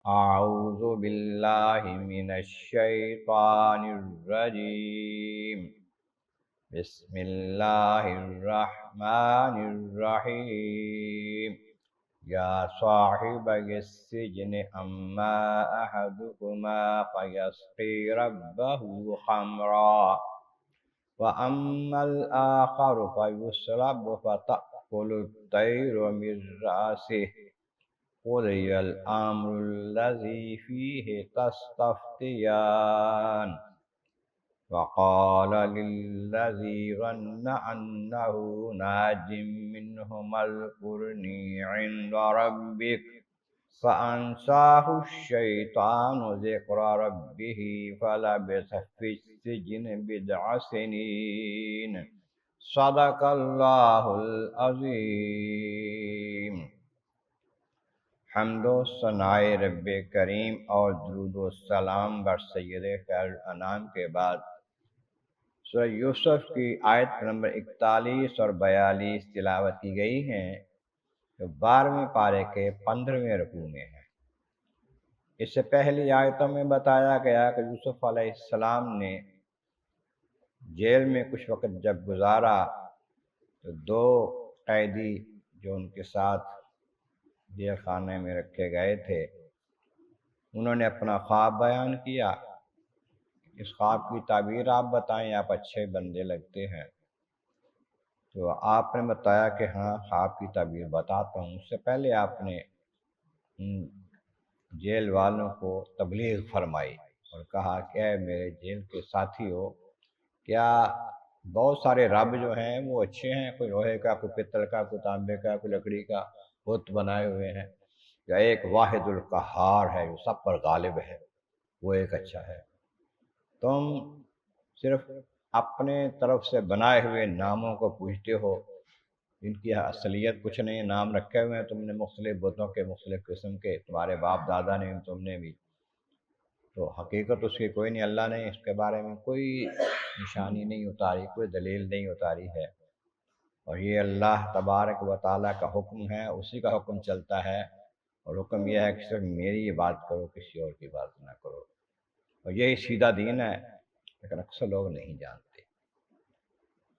أعوذ بالله من الشيطان الرجيم. بسم الله الرحمن الرحيم. يا صاحبي السجن أما أحدكما فيسقي ربه خمرا وأما الآخر فيصلب فتأكل الطير من رأسه قضي الأمر الذي فيه تستفتيان وقال للذي ظن أنه ناج منهما اذكرني عند ربك فأنساه الشيطان ذكر ربه فلبث في السجن بضع سنين. صدق اللہ العظیم. حمد و ثناء رب کریم اور درود و سلام بر سید خیر الانام کے بعد سورہ یوسف کی آیت نمبر 41 اور 42 تلاوت کی گئی ہیں، جو 12ویں پارے کے 15ویں رکوع میں ہے۔ اس سے پہلی آیتوں میں بتایا گیا کہ یوسف علیہ السلام نے جیل میں کچھ وقت جب گزارا تو دو قیدی جو ان کے ساتھ جیل خانے میں رکھے گئے تھے، انہوں نے اپنا خواب بیان کیا۔ اس خواب کی تعبیر آپ بتائیں، آپ اچھے بندے لگتے ہیں۔ تو آپ نے بتایا کہ ہاں خواب کی تعبیر بتاتا ہوں۔ اس سے پہلے آپ نے جیل والوں کو تبلیغ فرمائی اور کہا کہ اے میرے جیل کے ساتھی ہو، کیا بہت سارے رب جو ہیں وہ اچھے ہیں، کوئی لوہے کا، کوئی پتل کا، کوئی تانبے کا، کوئی لکڑی کا بت بنائے ہوئے ہیں، یا ایک واحد القہار ہے جو سب پر غالب ہے، وہ ایک اچھا ہے؟ تم صرف اپنے طرف سے بنائے ہوئے ناموں کو پوچھتے ہو، ان کی اصلیت کچھ نہیں، نام رکھے ہوئے ہیں تم نے مختلف بتوں کے، مختلف قسم کے، تمہارے باپ دادا نے، تم نے بھی، تو حقیقت اس کی کوئی نہیں۔ اللہ نے اس کے بارے میں کوئی نشانی نہیں اتاری، کوئی دلیل نہیں اتاری ہے، اور یہ اللہ تبارک و تعالیٰ کا حکم ہے، اسی کا حکم چلتا ہے، اور حکم یہ ہے کہ صرف میری بات کرو، کسی اور کی بات نہ کرو، اور یہی سیدھا دین ہے، لیکن اکثر لوگ نہیں جانتے۔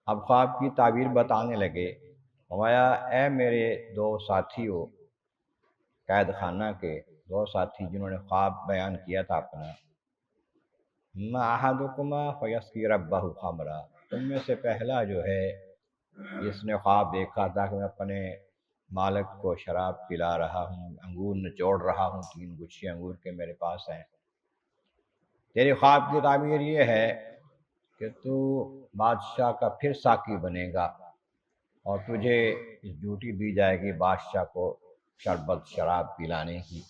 اب خواب کی تعبیر بتانے لگے، فرمایا اے میرے دو ساتھیوں، قید خانہ کے دو ساتھی جنہوں نے خواب بیان کیا تھا اپنا، ما احدکما فیسقی ربہ خمرا، تم میں سے پہلا جو ہے جس نے خواب دیکھا تھا کہ میں اپنے مالک کو شراب پلا رہا ہوں، انگور نچوڑ رہا ہوں، 3 گچھے انگور کے میرے پاس ہیں، تیری خواب کی تعبیر یہ ہے کہ تو بادشاہ کا پھر ساقی بنے گا، اور تجھے اس ڈیوٹی دی جائے گی بادشاہ کو شربت شراب پلانے کی،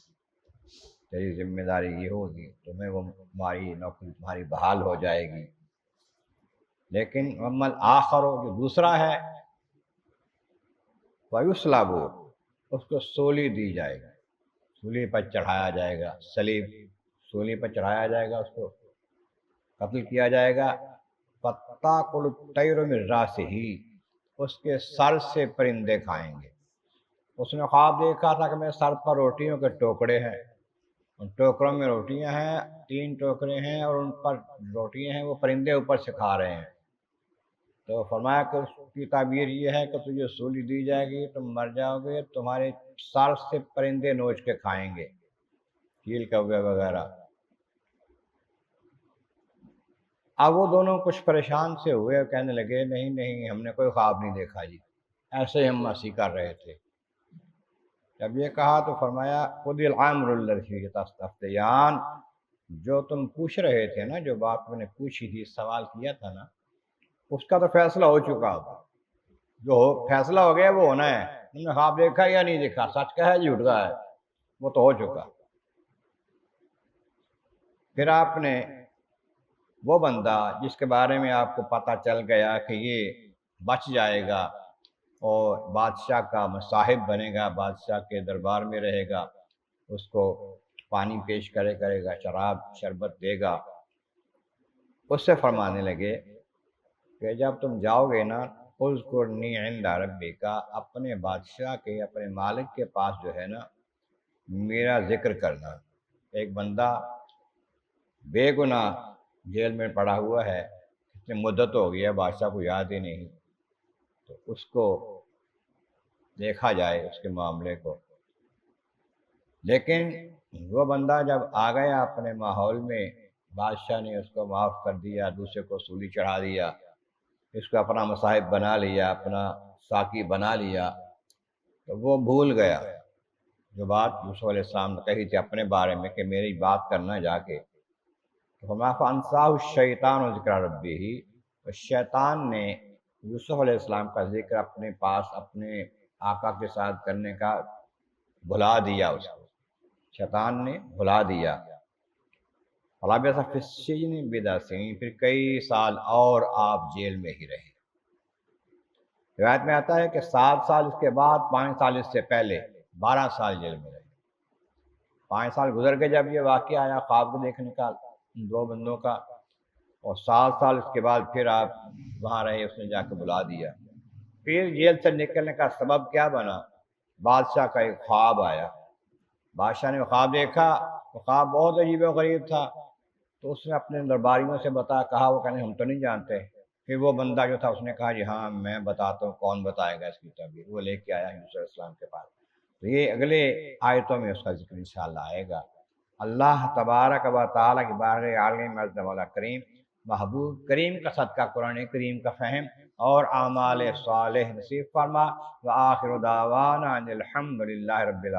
تیری ذمہ داری یہ ہوگی، تمہیں وہ تمہاری نوکری تمہاری بحال ہو جائے گی۔ لیکن عمل آخر جو دوسرا ہے، وَيُصْلَبُ، اس کو سولی دی جائے گی، سولی پر چڑھایا جائے گا، صلیب سولی پر چڑھایا جائے گا، اس کو قتل کیا جائے گا۔ فَتَأْكُلُ الطَّيْرُ مِن رَأْسِهِ، اس کے سر سے پرندے کھائیں گے۔ اس نے خواب دیکھا تھا کہ میرے سر پر روٹیوں کے ٹوکرے ہیں، ان ٹوکروں میں روٹیاں ہیں، 3 ٹوکرے ہیں، اور ان پر روٹیاں ہیں، وہ پرندے اوپر سے کھا رہے ہیں۔ تو فرمایا کہ اس کی تعبیر یہ ہے کہ تجھے سولی دی جائے گی، تم مر جاؤ گے، تمہارے سر سے پرندے نوچ کے کھائیں گے، چیل کوے وغیرہ۔ اب وہ دونوں کچھ پریشان سے ہوئے اور کہنے لگے نہیں نہیں، ہم نے کوئی خواب نہیں دیکھا جی، ایسے ہی ہم مسیح کر رہے تھے۔ جب یہ کہا تو فرمایا قُضِيَ الْأَمْرُ الَّذِي فِيهِ تَسْتَفْتِيَانِ، جو تم پوچھ رہے تھے نا، جو بات میں نے پوچھی تھی، سوال کیا تھا نا، اس کا تو فیصلہ ہو چکا تھا، جو فیصلہ ہو گیا وہ ہونا ہے، تم نے خواب دیکھا یا نہیں دیکھا، سچ کا ہے جھوٹ کا ہے، وہ تو ہو چکا۔ پھر آپ نے وہ بندہ جس کے بارے میں آپ کو پتہ چل گیا کہ یہ بچ جائے گا اور بادشاہ کا مصاحب بنے گا، بادشاہ کے دربار میں رہے گا، اس کو پانی پیش کرے گا، شراب شربت دے گا، اس سے فرمانے لگے کہ جب تم جاؤ گے نا، اذکرنی عند ربک، اپنے بادشاہ کے، اپنے مالک کے پاس جو ہے نا، میرا ذکر کرنا، ایک بندہ بے گناہ جیل میں پڑا ہوا ہے، اتنی مدت ہو گئی ہے، بادشاہ کو یاد ہی نہیں، تو اس کو دیکھا جائے اس کے معاملے کو۔ لیکن وہ بندہ جب آ گیا اپنے ماحول میں، بادشاہ نے اس کو معاف کر دیا، دوسرے کو سولی چڑھا دیا، اس کو اپنا مصاحب بنا لیا، اپنا ساقی بنا لیا، تو وہ بھول گیا جو بات یوسف علیہ السلام نے کہی تھی اپنے بارے میں کہ میری بات کرنا جا کے۔ تو فرمایا فَأَنسَاهُ الشَّيْطَانُ ذِكْرَ رَبِّهِ، شیطان نے یوسف علیہ السلام کا ذکر اپنے پاس اپنے آقا کے ساتھ کرنے کا بھلا دیا، اس کو شیطان نے بھلا دیا۔ فَلَبِثَ فِي السِّجْنِ بِضْعَ سِنِینَ، پھر کئی سال اور آپ جیل میں ہی رہے۔ روایت میں آتا ہے کہ 7 سال اس کے بعد، 5 سال اس سے پہلے 12 سال جیل میں رہے۔ 5 سال گزر کے جب یہ واقعہ آیا خواب کو دیکھنے کا ان دو بندوں کا، اور 7 سال اس کے بعد پھر آپ وہاں رہے، اس نے جا کے بلا دیا۔ پھر جیل سے نکلنے کا سبب کیا بنا؟ بادشاہ کا ایک خواب آیا، بادشاہ نے خواب دیکھا، وہ خواب بہت عجیب و غریب تھا، تو اس نے اپنے درباریوں سے کہا، وہ کہنے ہم تو نہیں جانتے۔ پھر وہ بندہ جو تھا اس نے کہا جی ہاں میں بتاتا ہوں، کون بتائے گا اس کی تعبیر، وہ لے کے آیا یوسف علیہ السلام کے پاس۔ تو یہ اگلے آیتوں میں اس کا ذکر انشاءاللہ آئے گا۔ اللہ تبارک و تعالیٰ کی بار عالم عز مولا کریم، محبوب کریم کا صدقہ قرآن کریم کا فہم اور اعمال صالح نصیب فرما۔ وآخر دعوانا ان الحمد للہ رب العالمین۔